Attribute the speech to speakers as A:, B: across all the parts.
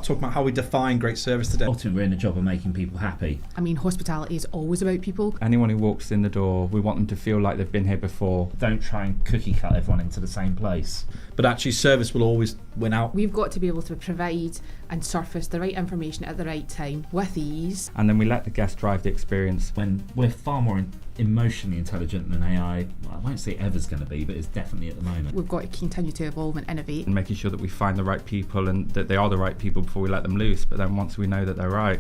A: Talking about how we define great service today.
B: Ultimately, we're in the job of making people happy.
C: I mean, hospitality is always about people.
D: Anyone who walks in the door, we want them to feel like they've been here before.
B: Don't try and cookie cut everyone into the same place.
A: But actually, service will always win out.
C: We've got to be able to provide and surface the right information at the right time with ease.
D: And then we let the guest drive the experience.
B: When we're far more emotionally intelligent than AI, I won't say ever's going to be, but it's definitely at the moment.
C: We've got to continue to evolve and innovate.
D: And making sure that we find the right people and that they are the right people before we let them loose. But then once we know that they're right,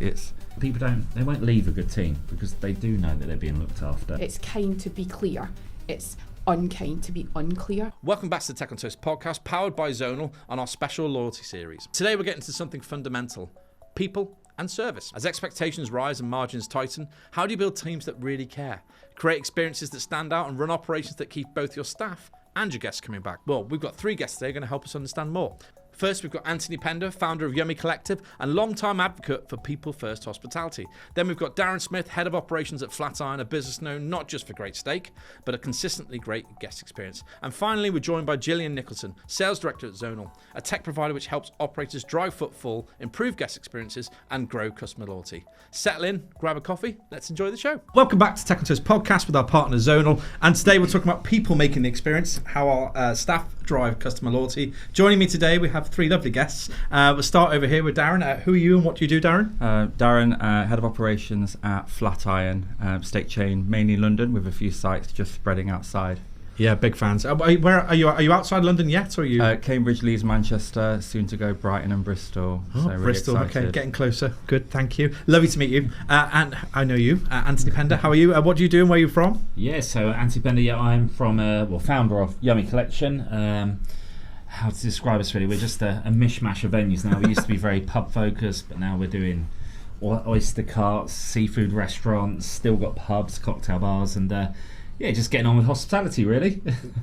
B: People won't leave a good team because they do know that they're being looked after.
C: It's kind to be clear. It's unkind to be unclear.
A: Welcome back to the Tech on Toast podcast, powered by Zonal on our special loyalty series. Today we're getting to something fundamental: people and service. As expectations rise and margins tighten, how do you build teams that really care? Create experiences that stand out and run operations that keep both your staff and your guests coming back? Well, we've got three guests today going to help us understand more. First, we've got Anthony Pender, founder of Yummy Collective and long-time advocate for People First Hospitality. Then we've got Darren Smith, head of operations at Flatiron, a business known not just for great steak, but a consistently great guest experience. And finally, we're joined by Gillian Nicholson, sales director at Zonal, a tech provider which helps operators drive footfall, improve guest experiences, and grow customer loyalty. Settle in, grab a coffee, let's enjoy the show. Welcome back to Tech on Toast podcast with our partner Zonal. And today we're talking about people making the experience, how our staff drive customer loyalty. Joining me today, we have three lovely guests. We'll start over here with Darren. Who are you and what do you do, Darren?
D: Darren, head of operations at Flatiron, steak chain, mainly in London, with a few sites just spreading outside.
A: Yeah, big fans. Where are you? Are you outside London yet, or are you?
D: Cambridge, Leeds, Manchester, soon to go Brighton and Bristol.
A: Oh,
D: so really
A: Bristol.
D: excited.
A: Okay, getting closer. Good, thank you. Lovely to meet you. And I know you, Anthony Pender. How are you? What do you do and where are you from?
B: Yeah, so Anthony Pender, I'm from, founder of Yummy Collection. How to describe us really? We're just a mishmash of venues now. We used to be very pub focused, but now we're doing oyster carts, seafood restaurants, still got pubs, cocktail bars, and just getting on with hospitality really.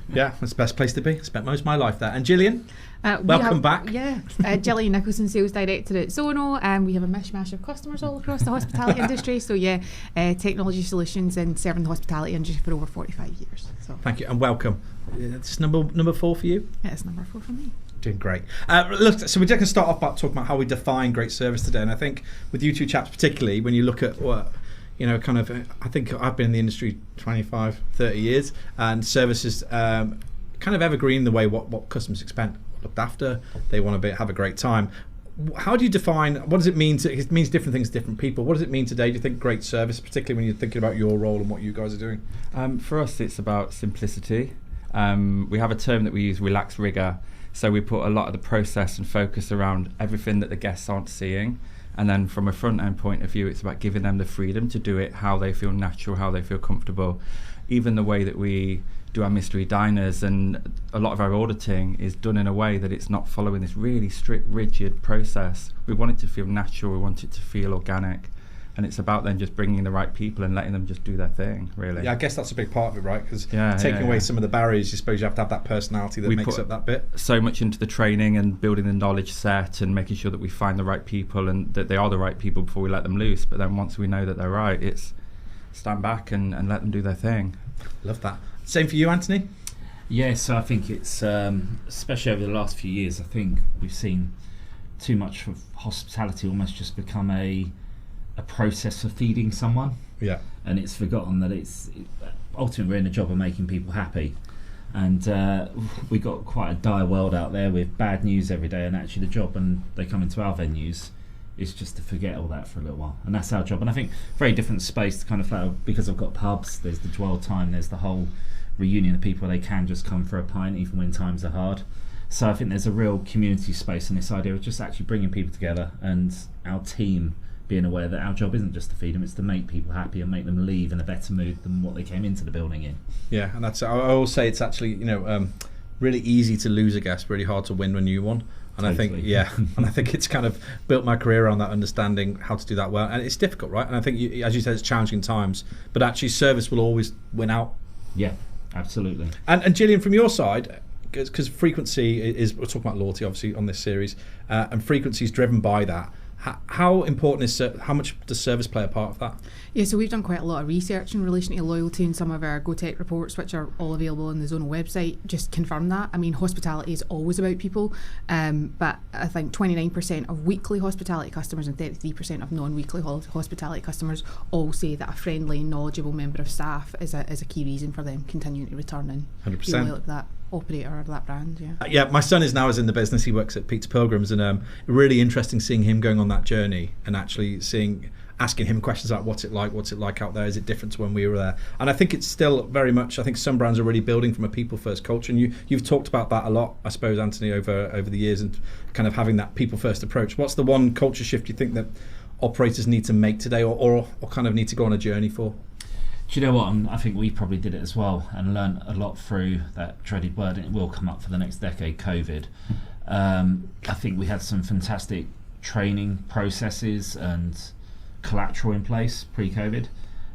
A: Yeah, that's the best place to be. Spent most of my life there. And Gillian, welcome back.
C: Yeah, Gillian Nicholson, sales director at Zonal, and we have a mishmash of customers all across the hospitality industry. So technology solutions and serving the hospitality industry for over 45 years. So
A: thank you and welcome. It's number 4 for you?
C: Yeah, it's number 4 for me.
A: Doing great. Look, so we're just going to start off by talking about how we define great service today. And I think with you two chaps particularly, when you look at I think I've been in the industry 25, 30 years, and service is kind of evergreen in the way what customers expect, looked after, they want to have a great time. How do you define, what does it mean it means different things to different people. What does it mean today, do you think, great service, particularly when you're thinking about your role and what you guys are doing?
D: For us, it's about simplicity. We have a term that we use, relaxed rigor. So we put a lot of the process and focus around everything that the guests aren't seeing. And then from a front end point of view, it's about giving them the freedom to do it how they feel natural, how they feel comfortable. Even the way that we do our mystery diners and a lot of our auditing is done in a way that it's not following this really strict, rigid process. We want it to feel natural, we want it to feel organic. And it's about then just bringing the right people and letting them just do their thing, really.
A: Yeah, I guess that's a big part of it, right? Because taking away some of the barriers, you suppose you have to have that personality that makes up that bit.
D: So much into the training and building the knowledge set and making sure that we find the right people and that they are the right people before we let them loose. But then once we know that they're right, it's stand back and let them do their thing.
A: Love that. Same for you, Anthony?
B: Yeah, so I think it's, especially over the last few years, I think we've seen too much of hospitality almost just become a process for feeding someone.
A: Yeah.
B: And it's forgotten that ultimately we're in the job of making people happy. And we got quite a dire world out there with bad news every day, and actually the job when they come into our venues is just to forget all that for a little while. And that's our job. And I think very different space to kind of because I've got pubs, there's the dwell time, there's the whole reunion of people where they can just come for a pint even when times are hard. So I think there's a real community space in this idea of just actually bringing people together and our team being aware that our job isn't just to feed them, it's to make people happy and make them leave in a better mood than what they came into the building in.
A: Yeah, and I always say it's actually really easy to lose a guest, really hard to win a new one. And totally. I think it's kind of built my career on that, understanding how to do that well. And it's difficult, right? And I think, as you said, it's challenging times, but actually service will always win out.
B: Yeah, absolutely.
A: And Gillian, from your side, because frequency is, we're talking about loyalty obviously on this series, and frequency is driven by that. How important is how much does service play a part of that?
C: Yeah, so we've done quite a lot of research in relation to loyalty, and some of our GoTech reports, which are all available on the Zonal website, just confirm that. I mean, hospitality is always about people, but I think 29% of weekly hospitality customers and 33% of non-weekly hospitality customers all say that a friendly and knowledgeable member of staff is a key reason for them continuing to return and
A: 100%.
C: be loyal to that operator or that brand.
A: Yeah, my son is in the business. He works at Pete's Pilgrims, and really interesting seeing him going on that journey and actually asking him questions like what's it like out there, is it different to when we were there? And I think it's still very much, I think some brands are really building from a people first culture, and you've talked about that a lot, I suppose, Anthony, over the years, and kind of having that people first approach. What's the one culture shift you think that operators need to make today, or kind of need to go on a journey for?
B: Do you know what? I think we probably did it as well and learned a lot through that dreaded word, and it will come up for the next decade, COVID. I think we had some fantastic training processes and collateral in place pre-COVID,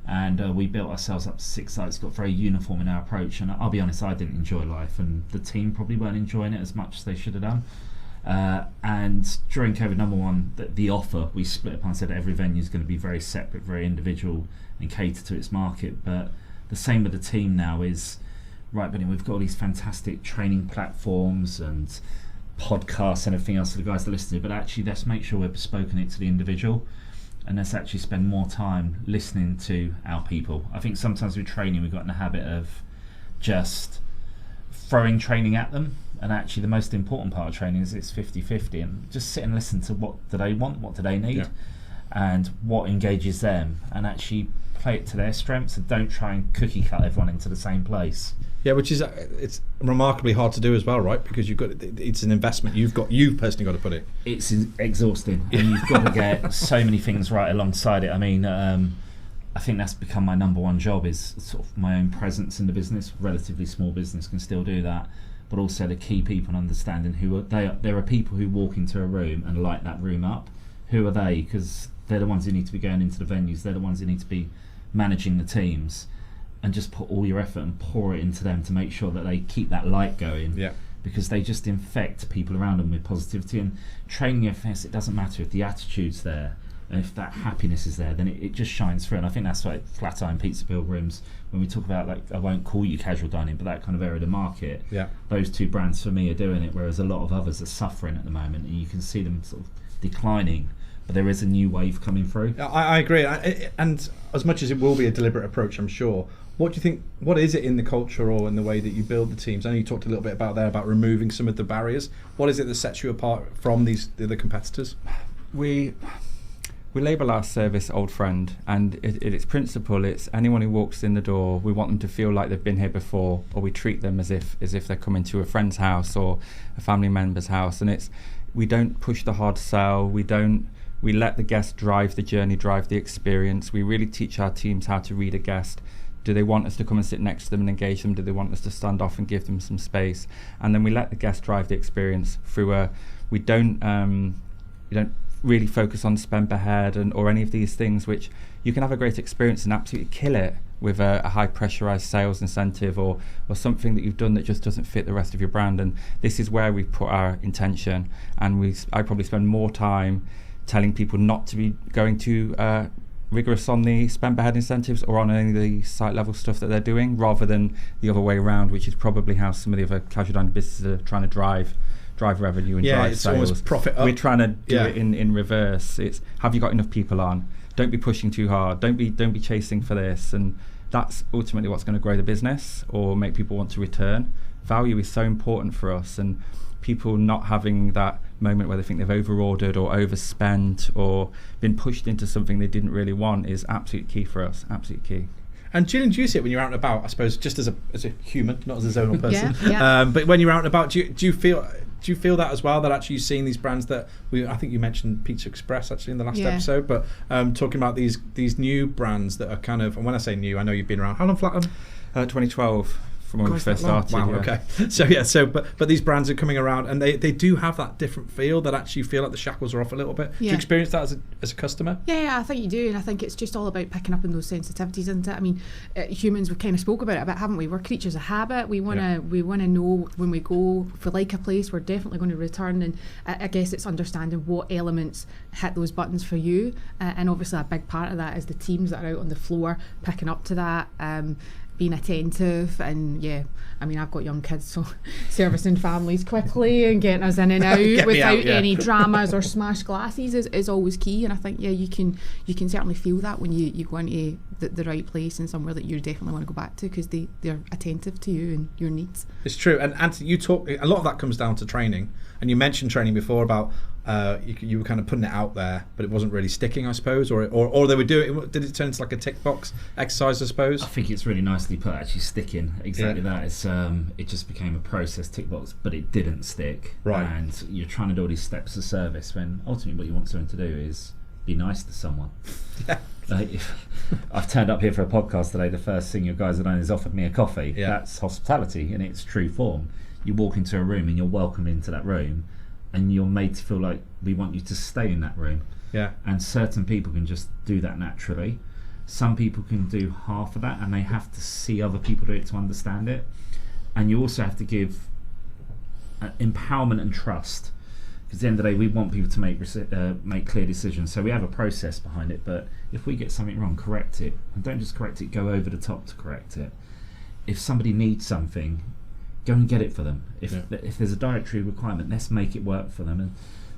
B: and we built ourselves up to 6 sites, got very uniform in our approach, and I'll be honest, I didn't enjoy life, and the team probably weren't enjoying it as much as they should have done. And during COVID, number one, the offer we split up and said every venue is going to be very separate, very individual, and cater to its market. But the same with the team now is, right, but we've got all these fantastic training platforms and podcasts and everything else for the guys that listen to, but actually let's make sure we're bespoking it to the individual, and let's actually spend more time listening to our people. I think sometimes with training we've got in the habit of just throwing training at them, and actually the most important part of training is it's 50-50, and just sit and listen to what do they want, what do they need, and what engages them, and actually play it to their strengths, and don't try and cookie cut everyone into the same place. Yeah,
A: which is it's remarkably hard to do as well, right? Because it's an investment you've personally got to put it.
B: It's exhausting, and you've got to get so many things right alongside it. I mean, I think that's become my number one job, is sort of my own presence in the business. Relatively small business can still do that, but also the key people and understanding who there are people who walk into a room and light that room up. Who are they? Because they're the ones who need to be going into the venues. They're the ones who need to be managing the teams, and just put all your effort and pour it into them to make sure that they keep that light going.
A: Yeah.
B: Because they just infect people around them with positivity. And training FS, it doesn't matter if the attitude's there, and if that happiness is there, then it just shines through. And I think that's why Flatiron, Pizza Pilgrims, when we talk about, like, I won't call you casual dining, but that kind of area of the market, those two brands for me are doing it, whereas a lot of others are suffering at the moment, and you can see them sort of declining. But there is a new wave coming through.
A: I agree, and as much as it will be a deliberate approach, I'm sure, what do you think, what is it in the culture or in the way that you build the teams? I know you talked a little bit about removing some of the barriers. What is it that sets you apart from the other competitors?
D: We label our service Old Friend, and its principle, it's anyone who walks in the door, we want them to feel like they've been here before, or we treat them as if they're coming to a friend's house or a family member's house. And we don't push the hard sell, we let the guest drive the journey, drive the experience. We really teach our teams how to read a guest. Do they want us to come and sit next to them and engage them? Do they want us to stand off and give them some space? And then we let the guest drive the experience through we don't really focus on spend per head or any of these things, which you can have a great experience and absolutely kill it with a high pressurized sales incentive or something that you've done that just doesn't fit the rest of your brand. And this is where we've put our intention, and I probably spend more time telling people not to be going too rigorous on the spend per head incentives or on any of the site level stuff that they're doing, rather than the other way around, which is probably how some of the other casual dining businesses are trying to drive revenue and drive
A: it's
D: sales.
A: Almost profit up.
D: We're trying to do it in reverse. It's, have you got enough people on? Don't be pushing too hard. Don't be chasing for this. And that's ultimately what's going to grow the business or make people want to return. Value is so important for us, and people not having that moment where they think they've overordered or overspent or been pushed into something they didn't really want is absolutely key for us. Absolutely key.
A: And Gillian, do you see it when you're out and about? I suppose just as a human, not as a zonal person.
C: Yeah.
A: But when you're out and about, do you feel that as well? That actually you're seeing these brands that I think you mentioned Pizza Express actually in the last episode, but talking about these new brands that are kind of, and when I say new, I know you've been around. How long, Flatiron?
D: 2012. from when we first started.
A: Wow,
D: yeah.
A: okay. But these brands are coming around, and they do have that different feel that actually feel like the shackles are off a little bit. Do you experience that as a customer?
C: Yeah, I think you do, and I think it's just all about picking up on those sensitivities, isn't it? I mean, humans, we've kind of spoke about it a bit, haven't we? We're creatures of habit. We want to know when we go, if we like a place, we're definitely going to return, and I guess it's understanding what elements hit those buttons for you, and obviously a big part of that is the teams that are out on the floor picking up to that, being attentive, and I mean, I've got young kids, so servicing families quickly and getting us in and out without any dramas or smashed glasses is always key. And I think you can certainly feel that when you go into the right place and somewhere that you definitely want to go back to, because they're attentive to you and your needs.
A: It's true. And Anthony, you talk a lot of that comes down to training, and you mentioned training before about you were kind of putting it out there, but it wasn't really sticking, I suppose, or they were doing. Did it turn into like a tick box exercise, I suppose?
B: I think it's really nicely put. Actually, sticking exactly that. It's it just became a process tick box, but it didn't stick.
A: Right.
B: And you're trying to do all these steps of service when ultimately what you want someone to do is be nice to someone.
A: Yeah.
B: Like if I've turned up here for a podcast today, the first thing you guys have done is offered me a coffee.
A: Yeah.
B: That's hospitality in its true form. You walk into a room and you're welcomed into that room, and you're made to feel like we want you to stay in that room.
A: Yeah.
B: And certain people can just do that naturally. Some people can do half of that, and they have to see other people do it to understand it. And you also have to give empowerment and trust, because at the end of the day, we want people to make clear decisions. So we have a process behind it, but if we get something wrong, correct it. And don't just correct it, go over the top to correct it. If somebody needs something, go and get it for them. If there's a dietary requirement, let's make it work for them. And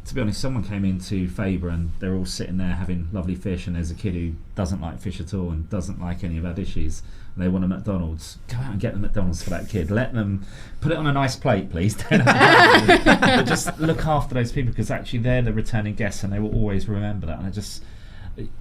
B: to be honest, someone came into Faber and they're all sitting there having lovely fish, and there's a kid who doesn't like fish at all and doesn't like any of our dishes, and they want a McDonald's. Go out and get the McDonald's for that kid. Let them put it on a nice plate, please. But just look after those people, because actually they're the returning guests and they will always remember that. And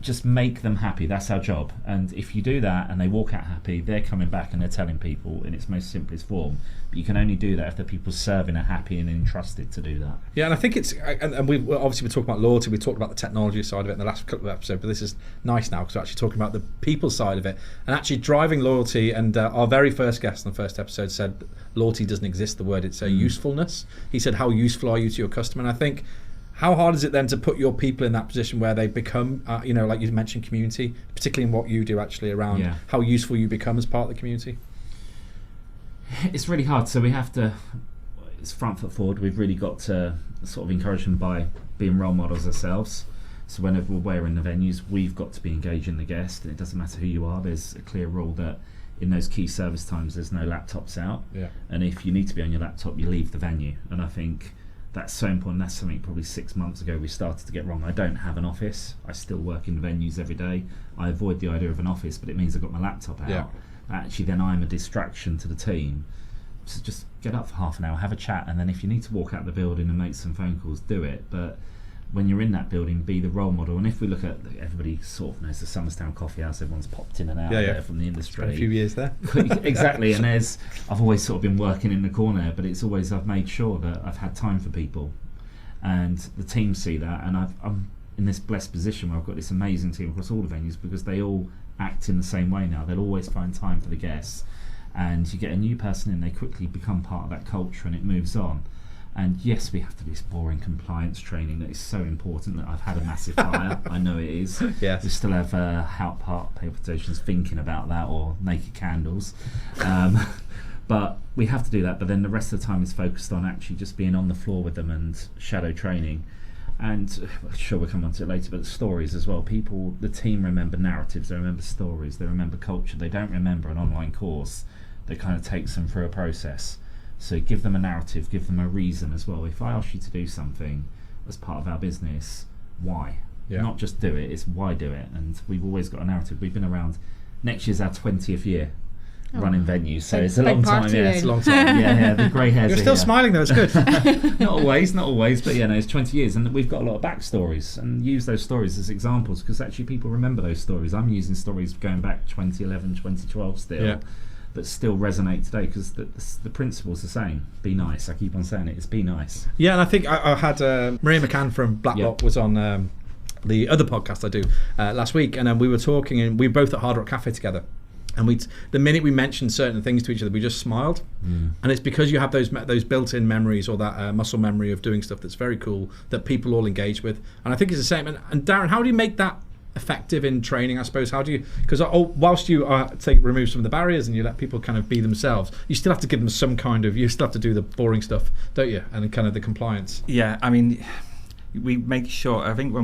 B: just make them happy. That's our job. And if you do that and they walk out happy, they're coming back and they're telling people in its most simplest form. But you can only do that if the people serving are happy and entrusted to do that.
A: Yeah, and I think it's, and we're talking about loyalty, we talked about the technology side of it in the last couple of episodes, but this is nice now because we're actually talking about the people side of it and actually driving loyalty. And our very first guest in the first episode said loyalty doesn't exist, the word, it's a usefulness. He said, how useful are you to your customer? And I think, how hard is it then to put your people in that position where they become, like you mentioned, community, particularly in what you do actually around how useful you become as part of the community?
B: It's really hard. So we have to, it's front foot forward. We've really got to sort of encourage them by being role models ourselves. So whenever we're in the venues, we've got to be engaging the guest. And it doesn't matter who you are. There's a clear rule that in those key service times, there's no laptops out. Yeah. And if you need to be on your laptop, you leave the venue. And I think that's so important. That's something probably 6 months ago we started to get wrong. I don't have an office. I still work in venues every day. I avoid the idea of an office, but it means I've got my laptop out. Yeah. Actually, then I'm a distraction to the team. So just get up for half an hour, have a chat, and then if you need to walk out the building and make some phone calls, do it. But when you're in that building, be the role model. And if we look at, everybody sort of knows the Summerstown Coffee House, everyone's popped in and out there from the industry.
A: Spent a few years there.
B: Exactly, and I've always sort of been working in the corner, but it's always, I've made sure that I've had time for people. And the team see that, and I'm in this blessed position where I've got this amazing team across all the venues, because they all act in the same way now. They'll always find time for the guests, and you get a new person in, they quickly become part of that culture and it moves on. And yes, we have to do this boring compliance training that is so important, that I've had a massive fire. I know it is. Yes. We still have Hout Park paper stations thinking about that, or naked candles. But we have to do that, but then the rest of the time is focused on actually just being on the floor with them and shadow training. And sure, we'll come on to it later, but stories as well. People, the team remember narratives, they remember stories, they remember culture. They don't remember an online course that kind of takes them through a process. So give them a narrative, give them a reason as well. If I ask you to do something as part of our business, why? Yeah. Not just do it, it's why do it. And we've always got a narrative. We've been around, next year's our 20th year. Running venues, so it's a long time. Yeah, it's a long time. Yeah, the grey hairs.
A: You're still smiling though. It's good.
B: not always, but yeah, no, it's 20 years, and we've got a lot of backstories, and use those stories as examples, because actually people remember those stories. I'm using stories going back 2011, 2012 still, but still resonate today, because the principle's the same. Be nice. I keep on saying it. It's be nice.
A: Yeah, and I think I had Maria McCann from Blacklock was on the other podcast I do last week, and we were talking, and we were both at Hard Rock Cafe together. And the minute we mentioned certain things to each other, we just smiled. And it's because you have those built-in memories, or that muscle memory of doing stuff that's very cool, that people all engage with. And I think it's the same. And Darren, how do you make that effective in training, I suppose? How do you, because whilst you remove some of the barriers and you let people kind of be themselves, you still have to give them some kind of, you still have to do the boring stuff, don't you? And kind of the compliance.
D: Yeah, I mean, we make sure, I think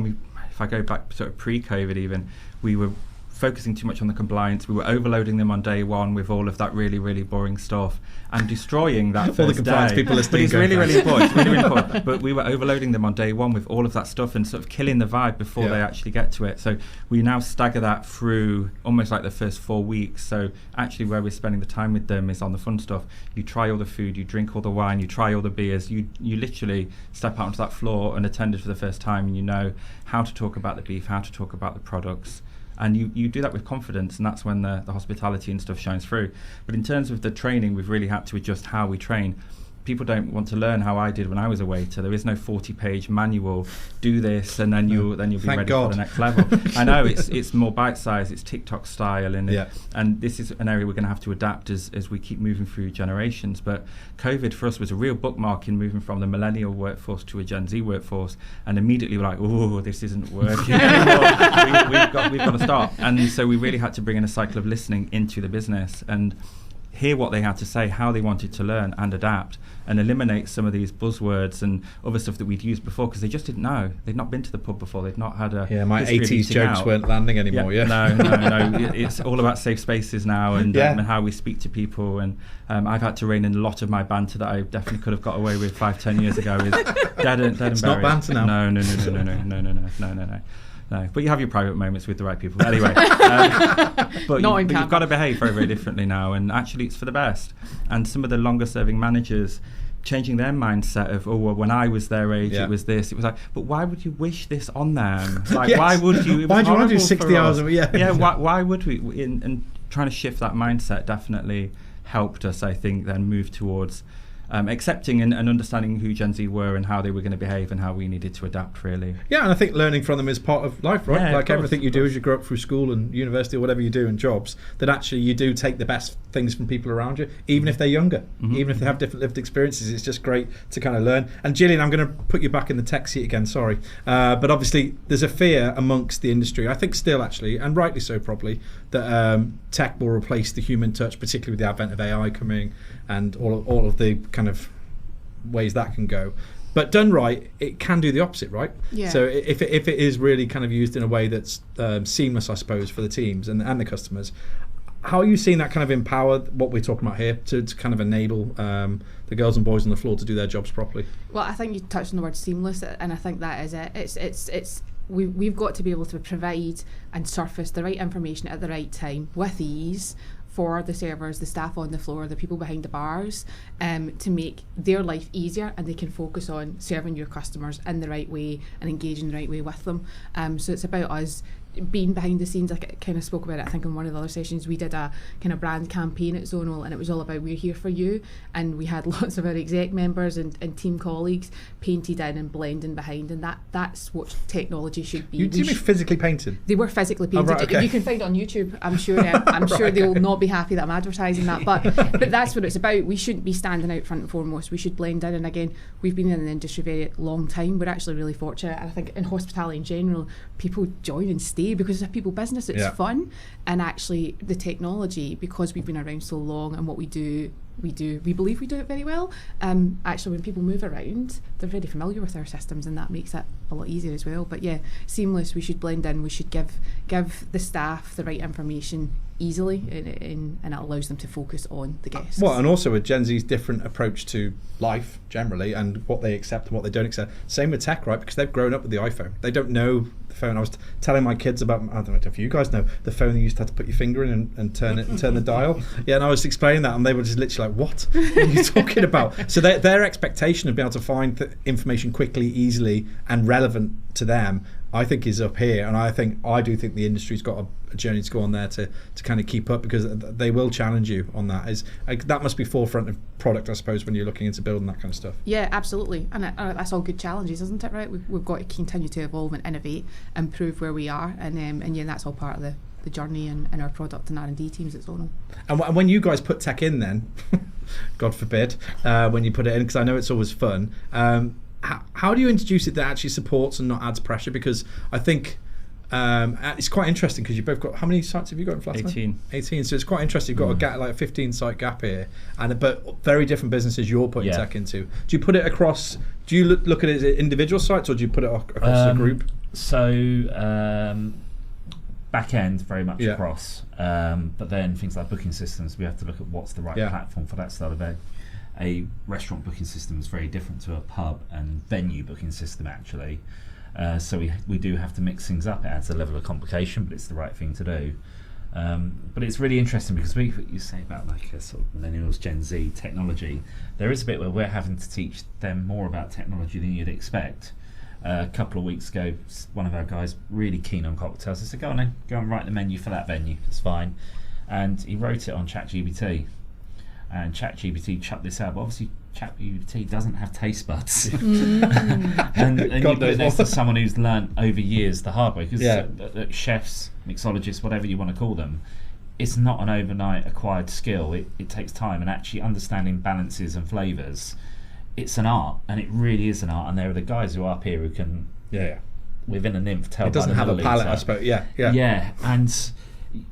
D: if I go back sort of pre-COVID even, we were focusing too much on the compliance. We were overloading them on day one with all of that really, really boring stuff and destroying that first
A: all the compliance
D: day.
A: people listening.
D: But it's really, really important. It's really, really important. But we were overloading them on day one with all of that stuff and sort of killing the vibe before they actually get to it. So we now stagger that through almost like the first 4 weeks. So actually where we're spending the time with them is on the fun stuff. You try all the food, you drink all the wine, you try all the beers. You literally step out onto that floor unattended for the first time, and you know how to talk about the beef, how to talk about the products. And you do that with confidence, and that's when the hospitality and stuff shines through. But in terms of the training, we've really had to adjust how we train. People don't want to learn how I did when I was a waiter. There is no 40-page manual. Do this, and then you'll be ready for the next level. I know it's more bite-sized. It's TikTok style, and this is an area we're going to have to adapt as we keep moving through generations. But COVID for us was a real bookmark in moving from the millennial workforce to a Gen Z workforce, and immediately we're like, oh, this isn't working anymore. We've got to stop. And so we really had to bring in a cycle of listening into the business and hear what they had to say, how they wanted to learn and adapt, and eliminate some of these buzzwords and other stuff that we'd used before, because they just didn't know. They'd not been to the pub before. They'd not had a
A: my 80s jokes weren't landing anymore.
D: No. It's all about safe spaces now and how we speak to people. And I've had to rein in a lot of my banter that I definitely could have got away with 5-10 years ago. Is dead and buried.
A: It's not banter now.
D: No. No, but you have your private moments with the right people. Anyway, but you've got to behave very, very differently now, and actually it's for the best. And some of the longer serving managers changing their mindset of, oh, well, when I was their age, it was this. It was like, but why would you wish this on them? Like, why would you?
A: Why do you want to do 60 hours a week?
D: Why would we? And trying to shift that mindset definitely helped us, I think, then move towards accepting and understanding who Gen Z were and how they were going to behave and how we needed to adapt, really.
A: Yeah, and I think learning from them is part of life, right? Like everything you do as you grow up through school and university or whatever you do in jobs, that actually you do take the best things from people around you, even if they're younger, even if they have different lived experiences. It's just great to kind of learn. And Gillian, I'm going to put you back in the tech seat again, sorry. But obviously there's a fear amongst the industry, I think still actually, and rightly so probably, that tech will replace the human touch, particularly with the advent of AI coming and all of the kind of ways that can go. But done right, it can do the opposite, right?
C: Yeah.
A: So if it is really kind of used in a way that's seamless, I suppose, for the teams and the customers, how are you seeing that kind of empower what we're talking about here to kind of enable the girls and boys on the floor to do their jobs properly?
C: Well, I think you touched on the word seamless, and I think that is it. We've got to be able to provide and surface the right information at the right time with ease for the servers, the staff on the floor, the people behind the bars, to make their life easier, and they can focus on serving your customers in the right way and engaging the right way with them. So it's about us being behind the scenes. I kind of spoke about it, I think, in one of the other sessions. We did a kind of brand campaign at Zonal, and it was all about we're here for you, and we had lots of our exec members and team colleagues painted in and blending behind, and that's what technology should be.
A: You do mean physically painted?
C: They were physically painted.
A: Right, okay.
C: You can find it on YouTube. I'm sure I'm sure they will not be happy that I'm advertising that, but that's what it's about. We shouldn't be standing out front and foremost. We should blend in, and again, we've been in the industry a very long time. We're actually really fortunate, and I think in hospitality in general, people join and stay because it's a people business. It's fun, and actually the technology, because we've been around so long and what we believe we do it very well. Actually, when people move around, they're very familiar with our systems, and that makes it a lot easier as well. But yeah, seamless. We should blend in. We should give the staff the right information easily, and it allows them to focus on the guests.
A: Well, and also with Gen Z's different approach to life generally, and what they accept and what they don't accept. Same with tech, right? Because they've grown up with the iPhone. They don't know the phone. I was telling my kids about, I don't know if you guys know, the phone that you used to have to put your finger in and turn it and turn the dial. Yeah, and I was explaining that, and they were just literally like, what are you talking about? So their expectation of being able to find information quickly, easily, and relevant to them, I think, is up here. And I do think the industry's got a journey to go on there to kind of keep up, because they will challenge you on that. That must be forefront of product, I suppose, when you're looking into building that kind of stuff. Yeah,
C: absolutely. And that's all good challenges, isn't it, right? We've got to continue to evolve and innovate, improve where we are, and that's all part of the the journey and our product and R&D teams at Zonal.
A: And when you guys put tech in then, God forbid, when you put it in, because I know it's always fun, how do you introduce it that actually supports and not adds pressure? Because I think it's quite interesting because you've both got, how many sites have you got in Flatiron? 18. So it's quite interesting. You've got a gap, like a 15 site gap here, but very different businesses you're putting tech into. Do you put it across, do you look at it as individual sites, or do you put it across the group?
B: So back end very much across, but then things like booking systems, we have to look at what's the right platform for that style of event. A restaurant booking system is very different to a pub and venue booking system actually. So we do have to mix things up. It adds a level of complication, but it's the right thing to do. But it's really interesting because you say about like a sort of millennials, Gen Z technology. There is a bit where we're having to teach them more about technology than you'd expect. A couple of weeks ago, one of our guys really keen on cocktails. I said, go on then, go and write the menu for that venue. It's fine. And he wrote it on ChatGPT. And ChatGPT chucked this out. But obviously, ChatGPT doesn't have taste buds. and you put it next to someone who's learnt over years the hard way. Because chefs, mixologists, whatever you want to call them, it's not an overnight acquired skill. It takes time. And actually understanding balances and flavours, it's an art. And it really is an art. And there are the guys who are up here who can, within a nymph, tell.
A: It doesn't have a palate, I suppose. Yeah.
B: And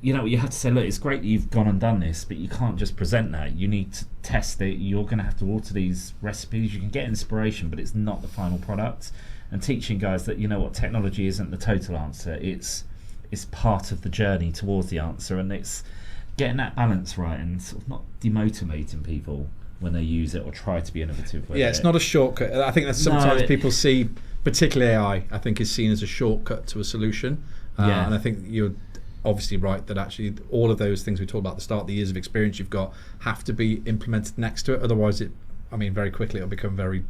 B: you know, you have to say, look, it's great that you've gone and done this, but you can't just present that. You need to test it. You're going to have to alter these recipes. You can get inspiration, but it's not the final product. And teaching guys that, you know what, technology isn't the total answer. It's part of the journey towards the answer, and it's getting that balance right and sort of not demotivating people when they use it or try to be innovative with it.
A: Yeah, it's not a shortcut. I think that sometimes people see, particularly AI, I think is seen as a shortcut to a solution. And I think you're obviously right that actually all of those things we talked about at the start, the years of experience you've got, have to be implemented next to it. Otherwise, very quickly it'll become very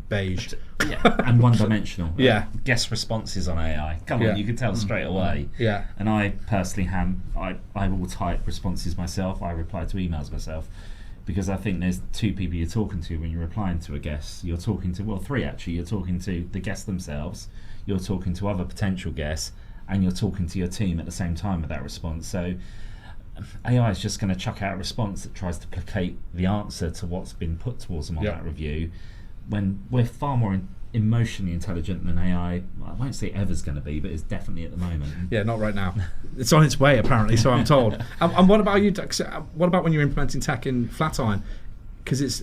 A: beige.
B: And one-dimensional.
A: Guest
B: responses on AI. Come on, you can tell straight away. And I personally I will type responses myself. I reply to emails myself. Because I think there's two people you're talking to when you're replying to a guest. You're talking to, well, three actually. You're talking to the guests themselves, you're talking to other potential guests, and you're talking to your team at the same time with that response. So AI is just going to chuck out a response that tries to placate the answer to what's been put towards them on that review, when we're far more emotionally intelligent than AI, I won't say ever's going to be, but it's definitely at the moment.
A: Yeah, not right now. It's on its way, apparently, so I'm told. And what about you? What about when you're implementing tech in Flatiron? Because it's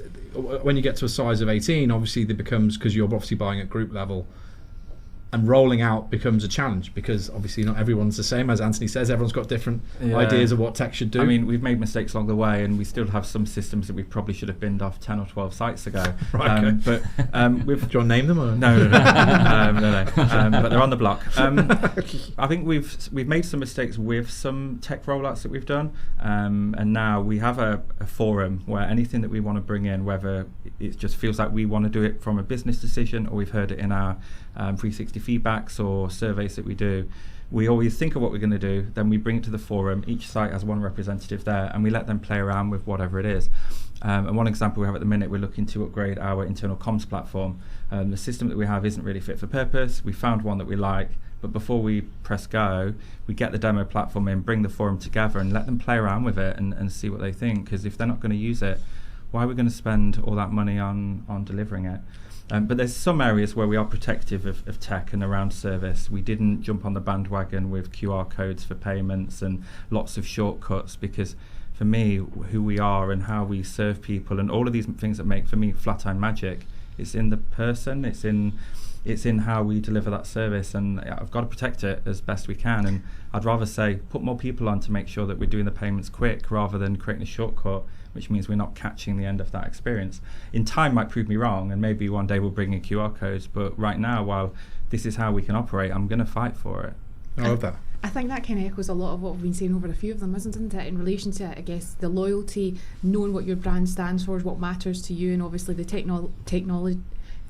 A: when you get to a size of 18, obviously it becomes, because you're obviously buying at group level, and rolling out becomes a challenge, because obviously not everyone's the same. As Anthony says, everyone's got different ideas of what tech should do.
D: I mean, we've made mistakes along the way, and we still have some systems that we probably should have binned off 10 or 12 sites ago.
A: Right, okay.
D: But
A: do you want to name them? Or?
D: No. But they're on the block. I think we've made some mistakes with some tech rollouts that we've done, and now we have a forum where anything that we want to bring in, whether it just feels like we want to do it from a business decision, or we've heard it in our 360 feedbacks or surveys that we do, we always think of what we're going to do, then we bring it to the forum. Each site has one representative there, and we let them play around with whatever it is. And one example we have at the minute, we're looking to upgrade our internal comms platform. The system that we have isn't really fit for purpose. We found one that we like, but before we press go, we get the demo platform in, bring the forum together, and let them play around with it and see what they think. Because if they're not going to use it, why are we going to spend all that money on delivering it? But there's some areas where we are protective of tech and around service. We didn't jump on the bandwagon with QR codes for payments and lots of shortcuts, because for me, who we are and how we serve people and all of these things that make, for me, Flatiron magic, it's in the person, it's in how we deliver that service, and I've got to protect it as best we can. And I'd rather say put more people on to make sure that we're doing the payments quick, rather than creating a shortcut, which means we're not catching the end of that experience. In time might prove me wrong, and maybe one day we'll bring in QR codes, but right now, while this is how we can operate, I'm going to fight for it.
A: I love that.
C: I think that kind of echoes a lot of what we've been saying over a few of them, isn't it? In relation to, I guess, the loyalty, knowing what your brand stands for, what matters to you, and obviously the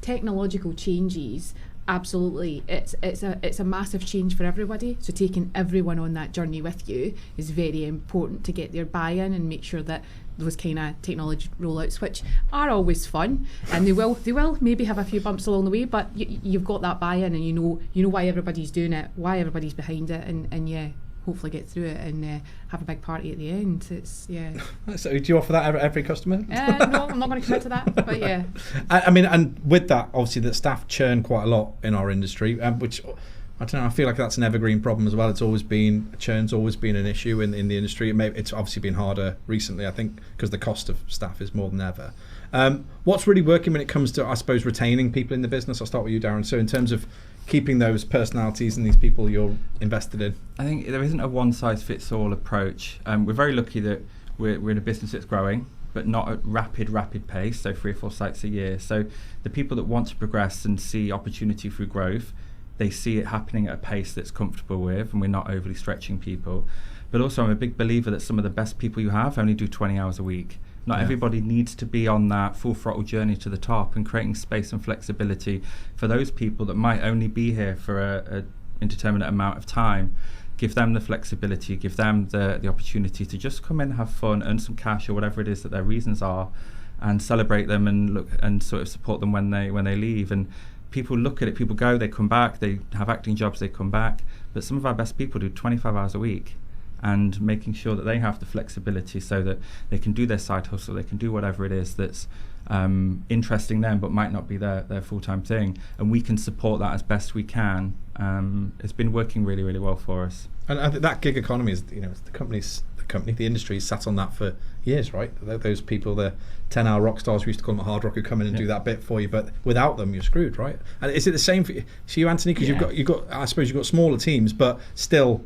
C: technological changes. Absolutely, it's a massive change for everybody. So taking everyone on that journey with you is very important to get their buy-in and make sure that those kind of technology rollouts, which are always fun, and they will maybe have a few bumps along the way, but you've got that buy-in, and you know why everybody's doing it, why everybody's behind it, and hopefully get through it and have a big party at the end. It's
A: So do you offer that every customer?
C: No, I'm not going to commit to that, but yeah.
A: I mean, and with that, obviously, the staff churn quite a lot in our industry, which I don't know. I feel like that's an evergreen problem as well. Churn's always been an issue in the industry. It's obviously been harder recently, I think, because the cost of staff is more than ever. What's really working when it comes to, I suppose, retaining people in the business? I'll start with you, Darren. So in terms of keeping those personalities and these people you're invested in?
D: I think there isn't a one-size-fits-all approach. We're very lucky that we're in a business that's growing, but not at rapid pace, so 3 or 4 sites a year. So the people that want to progress and see opportunity through growth, they see it happening at a pace that's comfortable with, and we're not overly stretching people. But also I'm a big believer that some of the best people you have only do 20 hours a week. Not everybody needs to be on that full throttle journey to the top, and creating space and flexibility for those people that might only be here for a indeterminate amount of time. Give them the flexibility, give them the opportunity to just come in, have fun, earn some cash or whatever it is that their reasons are, and celebrate them and look and sort of support them when they leave. And people look at it, people go, they come back, they have acting jobs, they come back. But some of our best people do 25 hours a week, and making sure that they have the flexibility so that they can do their side hustle, they can do whatever it is that's interesting them but might not be their full-time thing, and we can support that as best we can. It's been working really, really well for us.
A: And I think that gig economy is, the industry sat on that for years, right? Those people, the 10-hour rock stars, we used to call them hard rock, who come in and do that bit for you, but without them, you're screwed, right? And is it the same for you, Anthony? Because you've got, I suppose you've got smaller teams, but still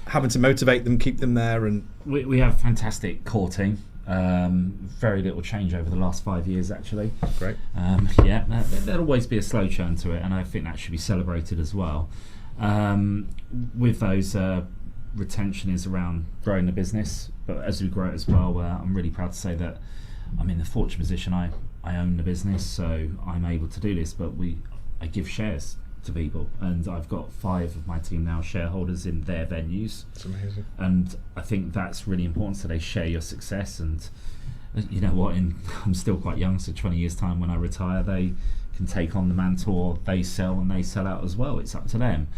A: having to motivate them, keep them there. And
B: we have a fantastic core team. Very little change over the last 5 years, actually.
A: Great.
B: There'll always be a slow churn to it, and I think that should be celebrated as well. With those, retention is around growing the business, but as we grow it as well, I'm really proud to say that I'm in the fortunate position. I own the business, so I'm able to do this, but I give shares to people, and I've got 5 of my team now shareholders in their venues.
A: That's amazing.
B: And I think that's really important, so they share your success. And you know what, I'm still quite young, so 20 years time when I retire, they can take on the mantle, or they sell and they sell out as well. It's up to them.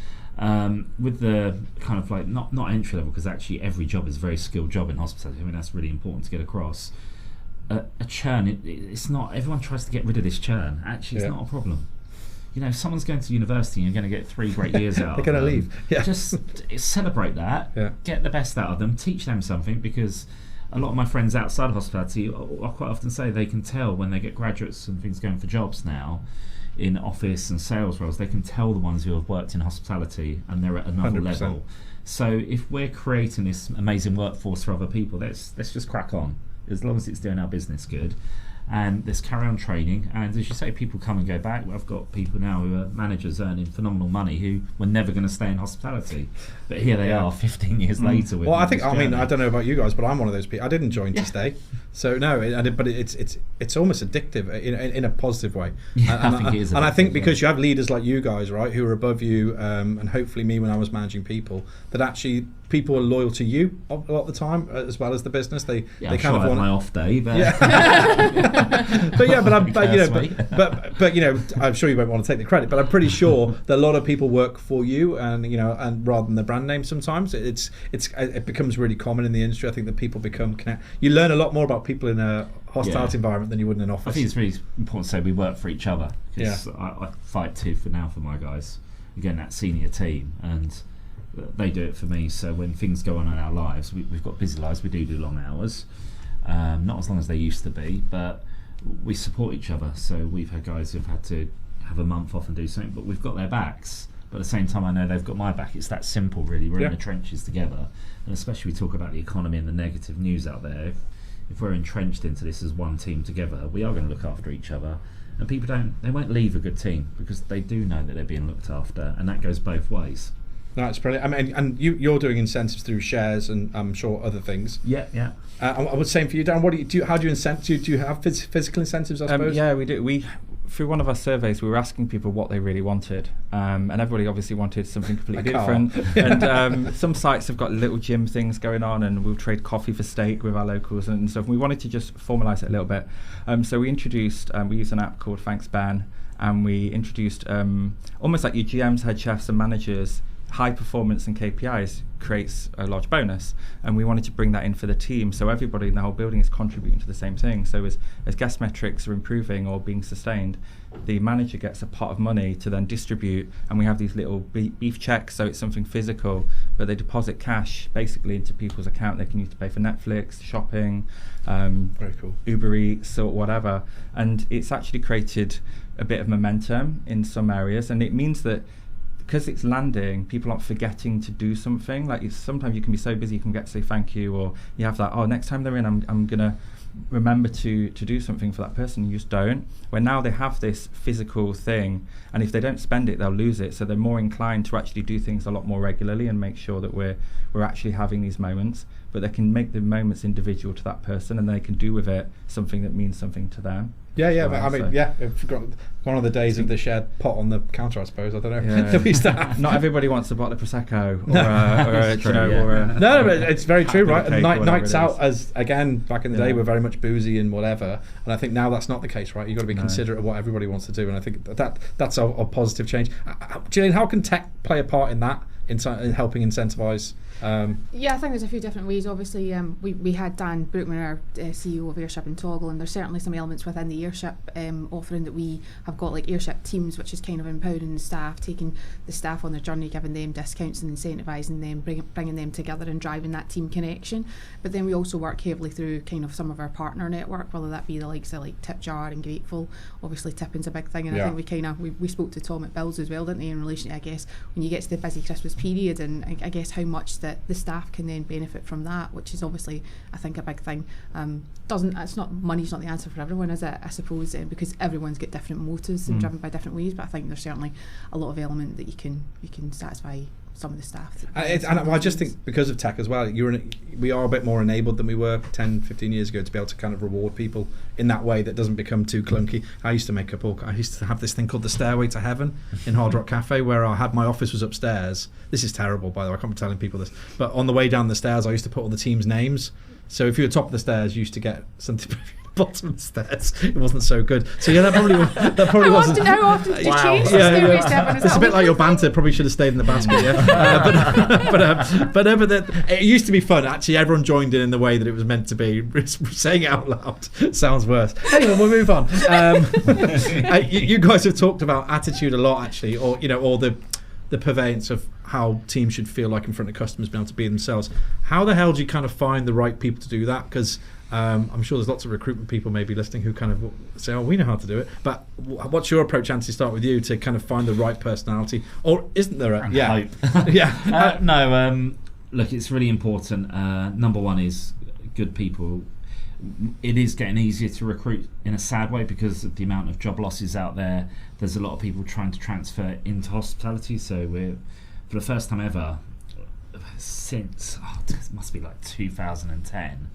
B: With the kind of like not entry level, because actually every job is a very skilled job in hospitality. I mean, that's really important to get across. A churn, it's not, everyone tries to get rid of this churn. Actually, it's not a problem. You know, if someone's going to university and you're going to get 3 great years out
A: they're going to leave.
B: Just celebrate that, get the best out of them, teach them something, because a lot of my friends outside of hospitality, I quite often say they can tell when they get graduates and things going for jobs now in office and sales roles, they can tell the ones who have worked in hospitality and they're at another 100%. Level. So if we're creating this amazing workforce for other people, let's just crack on, as long as it's doing our business good. And let's carry on training, and as you say, people come and go back. I've got people now who are managers earning phenomenal money who were never going to stay in hospitality, but here they are 15 years later. Well,
A: I mean, I don't know about you guys, but I'm one of those people. I didn't join to stay, so no. But it's almost addictive in a positive way.
B: I think it is.
A: And I think because you have leaders like you guys, right, who are above you, and hopefully me when I was managing people, that actually people are loyal to you a lot of the time, as well as the business. They
B: I'm
A: kind
B: sure
A: of
B: I have
A: want
B: my off day, but
A: but you know, I'm sure you won't want to take the credit, but I'm pretty sure that a lot of people work for you, and you know, and rather than the brand name, sometimes it becomes really common in the industry. I think that people become connect. You learn a lot more about people in a hospitality environment than you would in an office.
B: I think it's really important to say we work for each other, because I fight tooth for my guys, again, that senior team, and they do it for me. So when things go on in our lives, we've got busy lives, we do long hours, not as long as they used to be, but we support each other. So we've had guys who've had to have a month off and do something, but we've got their backs. But at the same time, I know they've got my back. It's that simple, really. We're in the trenches together, and especially we talk about the economy and the negative news out there. If we're entrenched into this as one team together, we are going to look after each other. And people won't leave a good team because they do know that they're being looked after, and that goes both ways.
A: That's brilliant. I mean, and you're doing incentives through shares, and I'm sure other things.
B: Yeah.
A: I was saying for you, Dan, how do you incent? Do you have physical incentives? I suppose.
D: Yeah, we do. Through one of our surveys, we were asking people what they really wanted, and everybody obviously wanted something completely different. And some sites have got little gym things going on, and we'll trade coffee for steak with our locals and stuff. We wanted to just formalise it a little bit, so we introduced. We use an app called Thanks Ben, and we introduced almost like your GMs, head chefs, and managers high performance and KPIs creates a large bonus, and we wanted to bring that in for the team, so everybody in the whole building is contributing to the same thing. So as guest metrics are improving or being sustained, the manager gets a pot of money to then distribute, and we have these little beef checks, so it's something physical, but they deposit cash basically into people's account they can use to pay for Netflix, shopping,
A: very cool,
D: Uber Eats or whatever. And it's actually created a bit of momentum in some areas, and it means that because it's landing, people aren't forgetting to do something. Like sometimes you can be so busy you can get to say thank you, or you have that, oh, next time they're in, I'm gonna remember to do something for that person. You just don't. Where now they have this physical thing, and if they don't spend it, they'll lose it. So they're more inclined to actually do things a lot more regularly and make sure that we're actually having these moments. But they can make the moments individual to that person, and they can do with it something that means something to them.
A: Yeah, but I mean, I've got one of the days of the shared pot on the counter, I suppose. I don't know.
D: Yeah.
A: That we used to have.
D: Not everybody wants a bottle of Prosecco or a
A: No, but it's very true, right?
D: cake or
A: Nights
D: whatever it
A: out,
D: is.
A: as again back in the day, were very much boozy and whatever. And I think now that's not the case, right? You've got to be considerate of what everybody wants to do, and I think that's a positive change. Gillian, how can tech play a part in that, in helping incentivise?
C: Yeah, I think there's a few different ways. Obviously, we had Dan Brookman, our CEO of Airship and Toggle, and there's certainly some elements within the Airship offering that we have got, like Airship Teams, which is kind of empowering the staff, taking the staff on their journey, giving them discounts and incentivising them, bringing them together and driving that team connection. But then we also work heavily through kind of some of our partner network, whether that be the likes of like TipJar and Grateful. Obviously, tipping's a big thing, and I think we spoke to Tom at Bills as well, didn't they, in relation to, I guess, when you get to the busy Christmas period, and I guess how much that the staff can then benefit from that, which is obviously, I think, a big thing. Money's not the answer for everyone, is it? I suppose, because everyone's got different motives and driven by different ways. But I think there's certainly a lot of element that you can satisfy some of the staff.
A: I just think because of tech as well, we are a bit more enabled than we were 10, 15 years ago to be able to kind of reward people in that way that doesn't become too clunky. I used to have this thing called the Stairway to Heaven in Hard Rock Cafe, where I had my office was upstairs. This is terrible, by the way, I can't be telling people this, but on the way down the stairs I used to put all the teams' names. So if you were top of the stairs, you used to get something. Bottom of the stairs, it wasn't so good. So yeah, that probably wasn't.
C: How often did you change the Stairway to Heaven?
A: It's a bit like your banter. Probably should have stayed in the basket. Yeah, but it used to be fun. Actually, everyone joined in the way that it was meant to be. Saying it out loud sounds worse. Anyway, we'll move on. You guys have talked about attitude a lot, actually, or the purveyance of how teams should feel like in front of customers, being able to be themselves. How the hell do you kind of find the right people to do that? Because I'm sure there's lots of recruitment people maybe listening who kind of say, oh, we know how to do it. But what's your approach, Anthony? Start with you to kind of find the right personality. Or isn't there a...
B: And
A: yeah.
B: hope.
A: Yeah.
B: No, look, it's really important. Number one is good people. It is getting easier to recruit in a sad way because of the amount of job losses out there. There's a lot of people trying to transfer into hospitality. So we're, for the first time ever, since, it must be like 2010,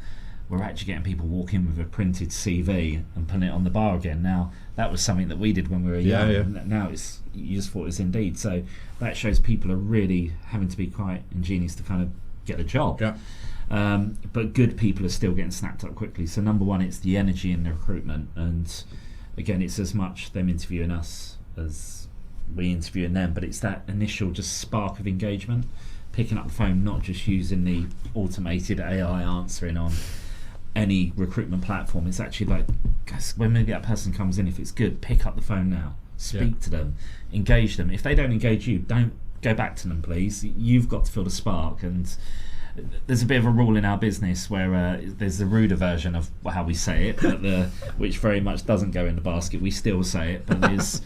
B: we're actually getting people walk in with a printed CV and putting it on the bar again. Now, that was something that we did when we were young. Yeah. Now you just thought it was Indeed. So that shows people are really having to be quite ingenious to kind of get a job.
A: Yeah.
B: But good people are still getting snapped up quickly. So number one, it's the energy in the recruitment. And again, it's as much them interviewing us as we interviewing them. But it's that initial just spark of engagement. Picking up the phone, not just using the automated AI answering on any recruitment platform. It's actually like, guys, when that person comes in, if it's good, pick up the phone now, speak to them, engage them. If they don't engage you, don't go back to them, please. You've got to feel the spark. And there's a bit of a rule in our business where there's the ruder version of how we say it, but which very much doesn't go in the basket. We still say it, but there's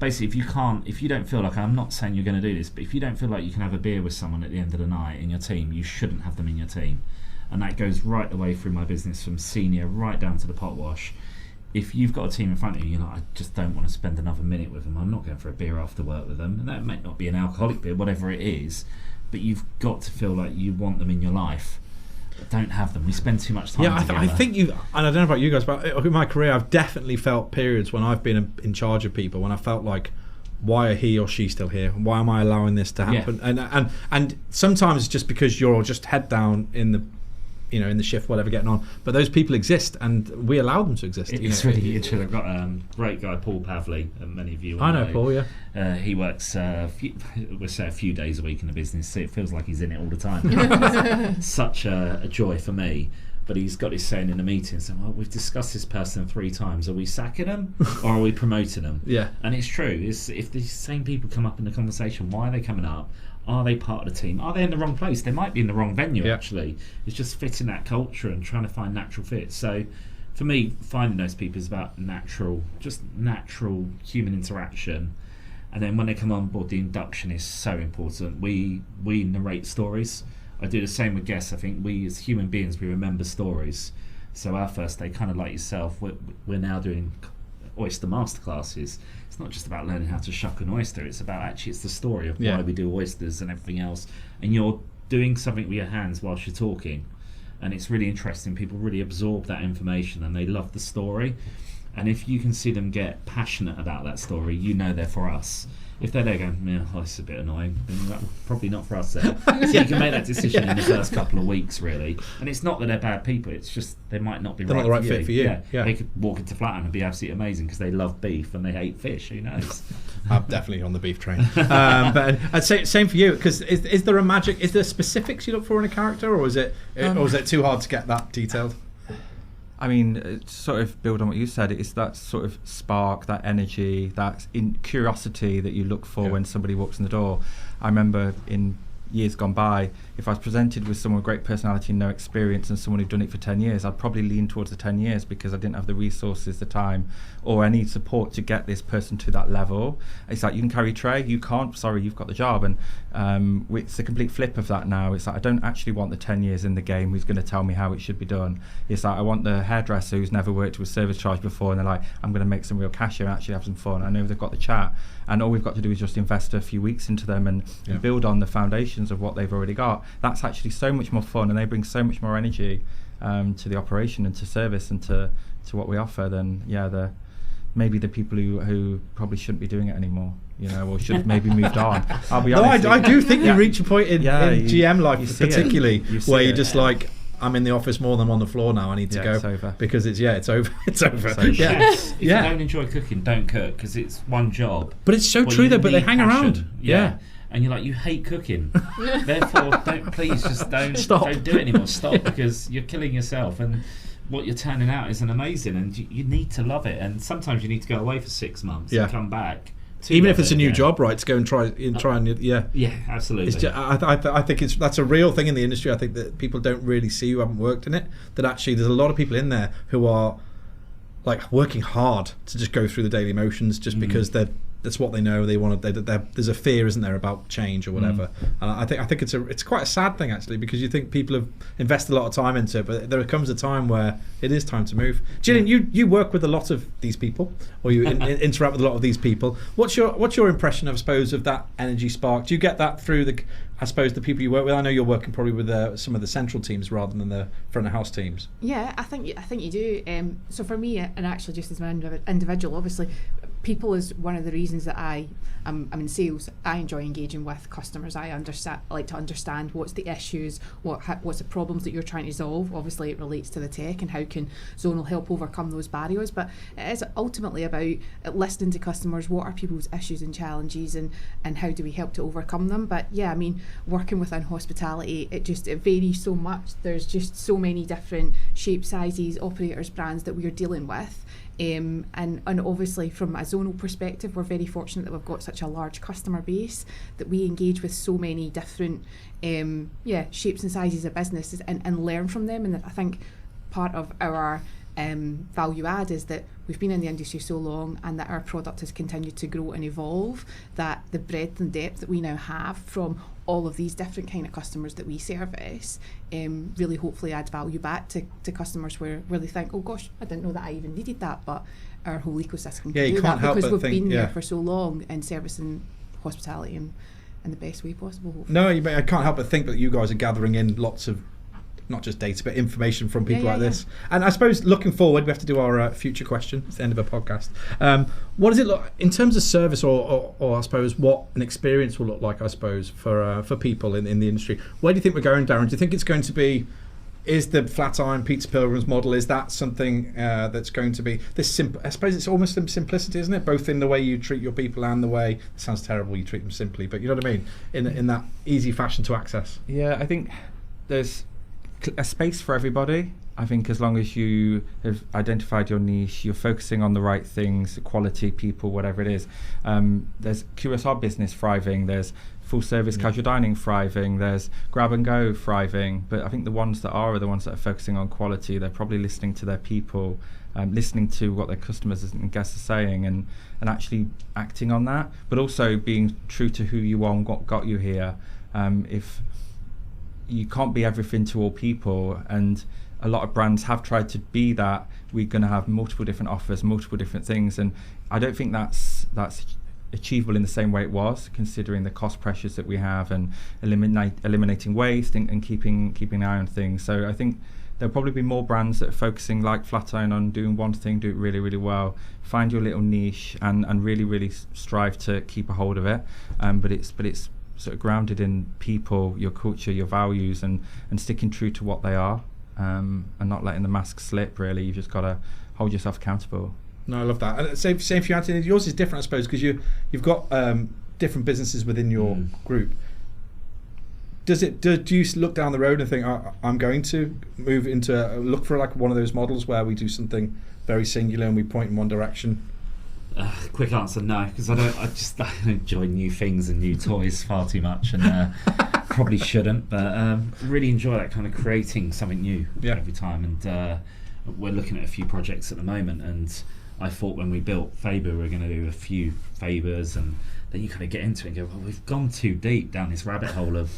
B: basically, if you don't feel like, I'm not saying you're going to do this, but if you don't feel like you can have a beer with someone at the end of the night in your team, you shouldn't have them in your team. And that goes right the way through my business, from senior right down to the pot wash. If you've got a team in front of you, you're like, I just don't want to spend another minute with them. I'm not going for a beer after work with them. And that may not be an alcoholic beer, whatever it is, but you've got to feel like you want them in your life. But don't have them. We spend too much time together.
A: I think and I don't know about you guys, but in my career, I've definitely felt periods when I've been in charge of people, when I felt like, why are he or she still here? Why am I allowing this to happen? And sometimes it's just because you're just head down in the in the shift, whatever, getting on. But those people exist, and we allow them to exist.
B: It's really interesting. I've got a great guy, Paul Pavley, and many of you
A: I know Paul, yeah.
B: He works, we'll say a few days a week in the business, so it feels like he's in it all the time. Such a joy for me. But he's got his saying in the meeting, saying, well, we've discussed this person 3 times. Are we sacking them or are we promoting them?
A: Yeah.
B: And it's true. If these same people come up in the conversation, why are they coming up? Are they part of the team? Are they in the wrong place? They might be in the wrong venue, actually. It's just fitting that culture and trying to find natural fit. So for me, finding those people is about natural human interaction. And then when they come on board, the induction is so important. We narrate stories. I do the same with guests. I think we as human beings, we remember stories. So our first day, kind of like yourself, we're now doing oyster masterclasses. It's not just about learning how to shuck an oyster. It's about it's the story of why we do oysters and everything else. And you're doing something with your hands whilst you're talking. And it's really interesting. People really absorb that information and they love the story. And if you can see them get passionate about that story, they're for us. If they're there going, it's a bit annoying, then that's probably not for us then. So you can make that decision in the first couple of weeks, really. And it's not that they're bad people, it's just they might not be
A: they're not the right fit for you. Yeah.
B: They could walk into Flatham and be absolutely amazing because they love beef and they hate fish, who knows?
A: I'm definitely on the beef train. But I'd say same for you, because is there a magic, is there specifics you look for in a character, or is it too hard to get that detailed?
D: I mean, sort of build on what you said, it's that sort of spark, that energy, that curiosity that you look for when somebody walks in the door. I remember in years gone by, if I was presented with someone with great personality and no experience and someone who'd done it for 10 years, I'd probably lean towards the 10 years because I didn't have the resources, the time, or any support to get this person to that level. It's like, you can carry a tray, you can't, sorry, you've got the job. And it's a complete flip of that now. It's like, I don't actually want the 10 years in the game who's going to tell me how it should be done. It's like, I want the hairdresser who's never worked with service charge before, and they're like, I'm going to make some real cash here and actually have some fun. I know they've got the chat, and all we've got to do is just invest a few weeks into them and build on the foundations of what they've already got. That's actually so much more fun, and they bring so much more energy to the operation and to service and to what we offer than maybe the people who probably shouldn't be doing it anymore, or should have maybe moved on. I'll be honest.
A: I do think you reach a point in GM life, particularly, where you're just like, I'm in the office more than I'm on the floor now. I need to go.
D: It's over.
A: Because it's over. It's over.
B: So if you don't enjoy cooking, don't cook, because it's one job.
A: But it's so true though. But they hang around. Yeah.
B: And you're like, you hate cooking. Therefore, don't
A: stop.
B: Don't do it anymore. Stop, because you're killing yourself. And what you're turning out isn't amazing. And you need to love it. And sometimes you need to go away for 6 months and come back.
A: Even if it's a new job, right? To go and try and
B: yeah, absolutely.
A: It's just, I think that's a real thing in the industry. I think that people don't really see who haven't worked in it. That actually, there's a lot of people in there who are like working hard to just go through the daily motions, just because that's what they know. They want to. There's a fear, isn't there, about change or whatever. And I think it's quite a sad thing actually, because you think people have invested a lot of time into it, but there comes a time where it is time to move. Gillian, you work with a lot of these people, or you interact with a lot of these people. What's your impression, I suppose, of that energy spark? Do you get that through the people you work with? I know you're working probably with some of the central teams rather than the front of house teams.
C: Yeah, I think you do. So for me, and actually just as an individual, obviously, people is one of the reasons that I'm in sales. I enjoy engaging with customers. I like to understand what's the issues, what's the problems that you're trying to solve. Obviously, it relates to the tech and how can Zonal help overcome those barriers. But it is ultimately about listening to customers. What are people's issues and challenges, and how do we help to overcome them? But yeah, I mean, working within hospitality, it varies so much. There's just so many different shapes, sizes, operators, brands that we are dealing with. And obviously from a Zonal perspective, we're very fortunate that we've got such a large customer base that we engage with so many different shapes and sizes of businesses and learn from them. And I think part of our value add is that we've been in the industry so long, and that our product has continued to grow and evolve, that the breadth and depth that we now have from all of these different kind of customers that we service really hopefully adds value back to customers where they think, oh gosh, I didn't know that I even needed that, but our whole ecosystem can do that because we've been there for so long in servicing hospitality in the best way possible, hopefully.
A: No, I can't help but think that you guys are gathering in lots of not just data but information from people like this. And I suppose looking forward, we have to do our future question. It's the end of a podcast. What does it look in terms of service, or I suppose what an experience will look like, I suppose, for people in the industry? Where do you think we're going, Darren? Do you think it's going to be is the Flatiron Peter Pilgrim's model, is that something that's going to be this simple? I suppose it's almost simplicity, isn't it? Both in the way you treat your people and the way, it sounds terrible, you treat them simply, but you know what I mean? In that easy fashion to access.
D: Yeah, I think there's a space for everybody. I think as long as you have identified your niche, you're focusing on the right things, quality, people, whatever it is. There's QSR business thriving, there's full service casual dining thriving, there's grab and go thriving, but I think the ones that are the ones that are focusing on quality. They're probably listening to their people, listening to what their customers and guests are saying, and actually acting on that, but also being true to who you are and what got you here. If you can't be everything to all people, and a lot of brands have tried to be that, we're going to have multiple different offers, multiple different things, and I don't think that's achievable in the same way it was, considering the cost pressures that we have, and eliminating waste and keeping an eye on things. So I think there'll probably be more brands that are focusing, like Flatiron, on doing one thing, do it really, really well, find your little niche, and really, really strive to keep a hold of it. But it's sort of grounded in people, your culture, your values, and sticking true to what they are, and not letting the mask slip. Really, you've just got to hold yourself accountable.
A: No, I love that. And same for you, Anthony. Yours is different, I suppose, because you've got different businesses within your group. Do you look down the road and think, I'm going to move into look for like one of those models where we do something very singular and we point in one direction?
B: Quick answer, no, because I enjoy new things and new toys far too much, and probably shouldn't, but really enjoy that kind of creating something new every time. And we're looking at a few projects at the moment, and I thought when we built Faber we were going to do a few Fabers, and then you kind of get into it and go, well, we've gone too deep down this rabbit hole of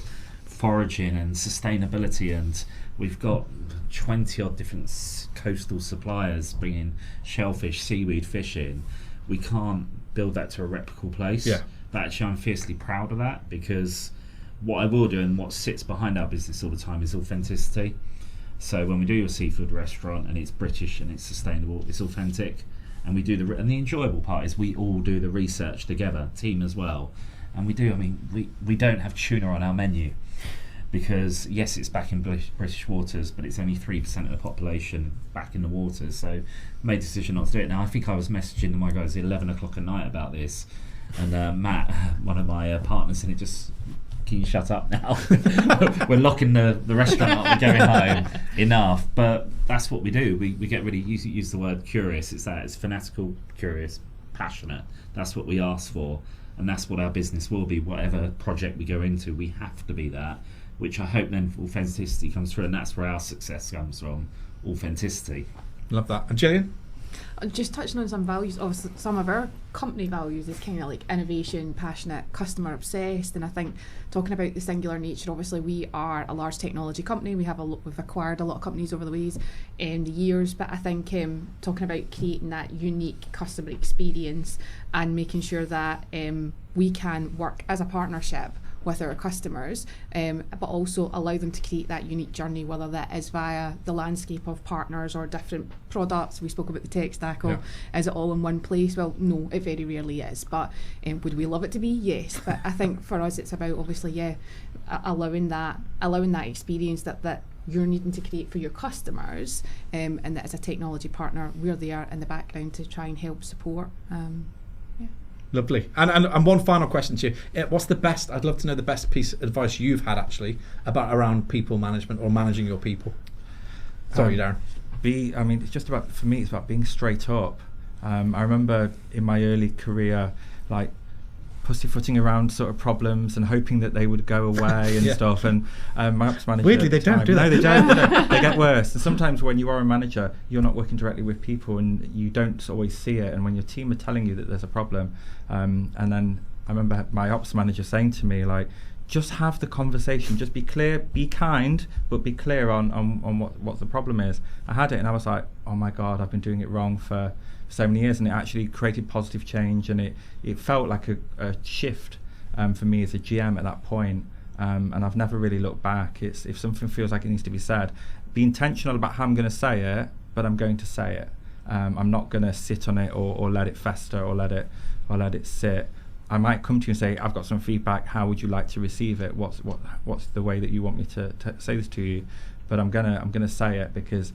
B: foraging and sustainability, and we've got 20 odd different coastal suppliers bringing shellfish, seaweed, fish in. We can't build that to a replicable place. But actually I'm fiercely proud of that, because what I will do and what sits behind our business all the time is authenticity. So when we do a seafood restaurant and it's British and it's sustainable, it's authentic, and we do and the enjoyable part is we all do the research together, team as well, and we don't have tuna on our menu because yes, it's back in British waters, but it's only 3% of the population back in the waters. So made a decision not to do it. Now I think I was messaging my guys at 11 o'clock at night about this, and Matt, one of my partners in it, just, can you shut up now? We're locking the restaurant up, we're going home, enough. But that's what we do. We get really, use the word curious. It's fanatical, curious, passionate. That's what we ask for, and that's what our business will be. Whatever project we go into, we have to be that, which I hope then authenticity comes through, and that's where our success comes from, authenticity.
A: Love that. And Gillian?
C: Just touching on some values, obviously some of our company values is kind of like innovation, passionate, customer obsessed, and I think talking about the singular nature, obviously we are a large technology company, we've acquired a lot of companies over the years, but I think talking about creating that unique customer experience and making sure that we can work as a partnership with our customers, but also allow them to create that unique journey, whether that is via the landscape of partners or different products. We spoke about the tech stack, or is it all in one place? Well, no, it very rarely is, but would we love it to be? Yes. But I think for us it's about obviously allowing that experience that you're needing to create for your customers, and that as a technology partner we're there in the background to try and help support.
A: Lovely. And one final question to you. What's the best, I'd love to know the best piece of advice you've had actually around people management or managing your people. Sorry, Darren.
D: It's just about, for me, it's about being straight up. I remember in my early career, like, pussyfooting around sort of problems and hoping that they would go away and stuff. And my ops manager,
A: weirdly, they don't do that.
D: No, they don't. They get worse. And sometimes when you are a manager, you're not working directly with people and you don't always see it. And when your team are telling you that there's a problem, and then I remember my ops manager saying to me, like, just have the conversation, just be clear, be kind, but be clear on what the problem is. I had it and I was like, oh my God, I've been doing it wrong for so many years, and it actually created positive change, and it felt like a shift for me as a GM at that point, and I've never really looked back. It's, if something feels like it needs to be said, be intentional about how I'm going to say it, but I'm going to say it. I'm not going to sit on it or let it fester or let it sit. I might come to you and say, I've got some feedback, how would you like to receive it? What's the way that you want me to say this to you? But I'm gonna say it because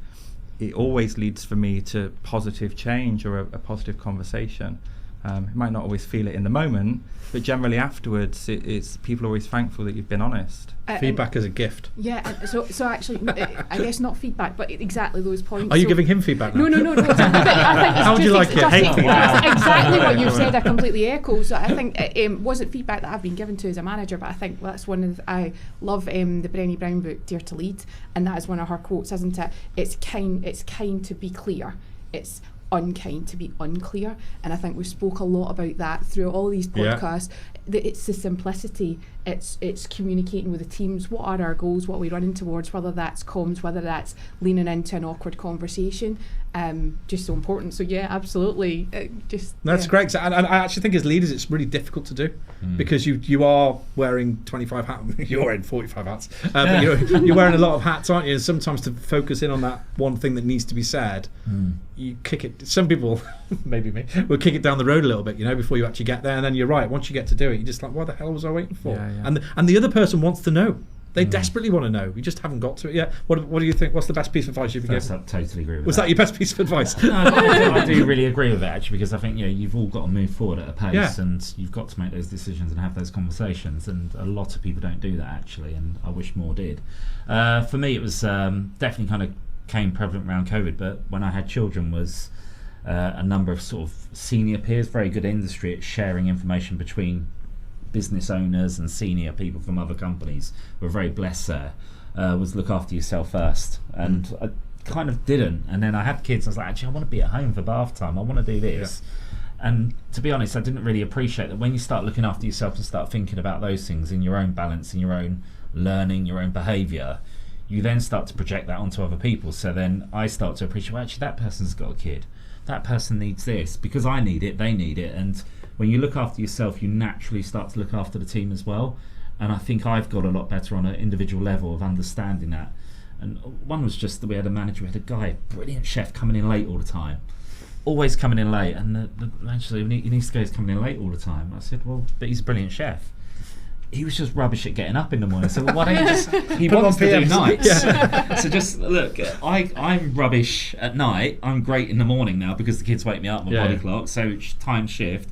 D: it always leads for me to positive change or a positive conversation. You might not always feel it in the moment, but generally afterwards, it's people are always thankful that you've been honest.
A: Feedback is a gift.
C: Yeah, and so actually, I guess not feedback, but exactly those points.
A: Are you giving him feedback now?
C: No. I think it's
A: How would you like it?
C: Hate feedback. Exactly what you said, I completely echo. So I think it wasn't feedback that I've been given to as a manager, but I think that's one of I love the Brené Brown book, Dare to Lead, and that is one of her quotes, isn't it? It's kind to be clear. It's unkind to be unclear, and I think we spoke a lot about that through all these podcasts. It's the simplicity, it's communicating with the teams, what are our goals, what are we running towards, whether that's comms, whether that's leaning into an awkward conversation, just so important. So yeah, absolutely. That's
A: great. And I actually think as leaders it's really difficult to do because you are wearing 25 hats, you're wearing 45 hats, but you're wearing a lot of hats, aren't you? And sometimes to focus in on that one thing that needs to be said, you kick it. Some people, maybe me, will kick it down the road a little bit, before you actually get there. And then you're right, once you get to do it, you're just like, what the hell was I waiting for? And the other person wants to know. They desperately want to know. We just haven't got to it yet. What do you think? What's the best piece of advice you've given?
B: I totally agree with that.
A: Was that your best piece of advice?
B: No, I do really agree with it, actually, because I think you've all got to move forward at a pace, and you've got to make those decisions and have those conversations. And a lot of people don't do that, actually, and I wish more did. For me, it was definitely kind of came prevalent around COVID, but when I had children was a number of sort of senior peers, very good industry at sharing information between business owners and senior people from other companies. We're very blessed there. Was look after yourself first, and I kind of didn't. And then I had kids. I was like, actually, I want to be at home for bath time. I want to do this. And to be honest, I didn't really appreciate that when you start looking after yourself and start thinking about those things in your own balance, in your own learning, your own behaviour, you then start to project that onto other people. So then I start to appreciate, well, actually, that person's got a kid. That person needs this because I need it. They need it. And when you look after yourself, you naturally start to look after the team as well. And I think I've got a lot better on an individual level of understanding that. And one was just that we had a manager, we had a guy, brilliant chef, coming in late all the time. Always coming in late. And the manager said, he needs to go, he's coming in late all the time. I said, well, but he's a brilliant chef. He was just rubbish at getting up in the morning. So why don't you just... He wants to do nights. So just, look, I'm rubbish at night. I'm great in the morning now because the kids wake me up, my body clock, so time shift.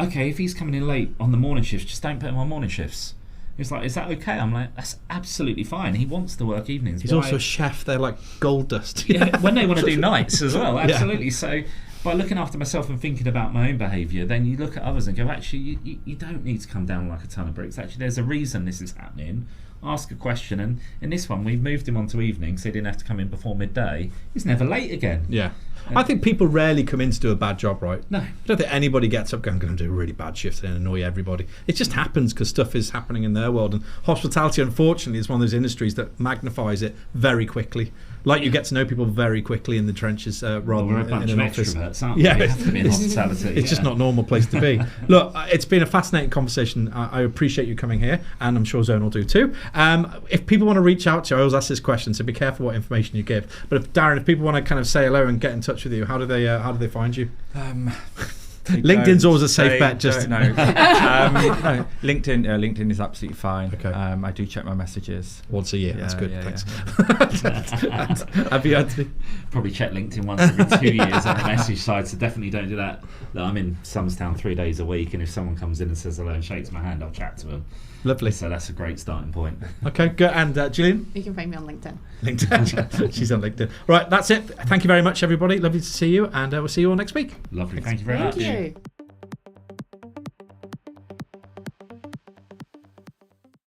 B: Okay, if he's coming in late on the morning shifts, just don't put him on morning shifts. He's like, is that okay? I'm like, that's absolutely fine. He wants to work evenings.
A: He's also a chef. They're like gold dust.
B: When they want to do nights as well, absolutely. So by looking after myself and thinking about my own behaviour, then you look at others and go, actually, you don't need to come down like a ton of bricks. Actually, there's a reason this is happening. Ask a question. And in this one, we've moved him onto evenings, so he didn't have to come in before midday. He's never late again.
A: Yeah. I think people rarely come in to do a bad job, right?
B: No.
A: I don't think anybody gets up going, I'm going to do a really bad shift and annoy everybody. It just happens because stuff is happening in their world. And hospitality, unfortunately, is one of those industries that magnifies it very quickly. Like you get to know people very quickly in the trenches rather than in an office.
B: Aren't we? We have to be in hospitality.
A: It's just not a normal place to be. Look, it's been a fascinating conversation. I appreciate you coming here, and I'm sure Zonal will do too. If people want to reach out to you, I always ask this question, so be careful what information you give. But Darren, if people want to kind of say hello and get in touch with you, how do they find you? LinkedIn's always a safe bet. Just no.
D: LinkedIn is absolutely fine.
A: Okay.
D: I do check my messages
A: once a year. That's good. Thanks.
B: Have you had to probably check LinkedIn once every 2 years on the message side? So definitely don't do that. Look, I'm in Summerstown 3 days a week, and if someone comes in and says hello and shakes my hand, I'll chat to them.
A: Lovely.
B: So that's a great starting point.
A: Okay, good. And Gillian?
C: You can find me on LinkedIn.
A: She's on LinkedIn. Right, that's it. Thank you very much, everybody. Lovely to see you, and we'll see you all next week.
B: Lovely. Thank you very much.
C: Thank you.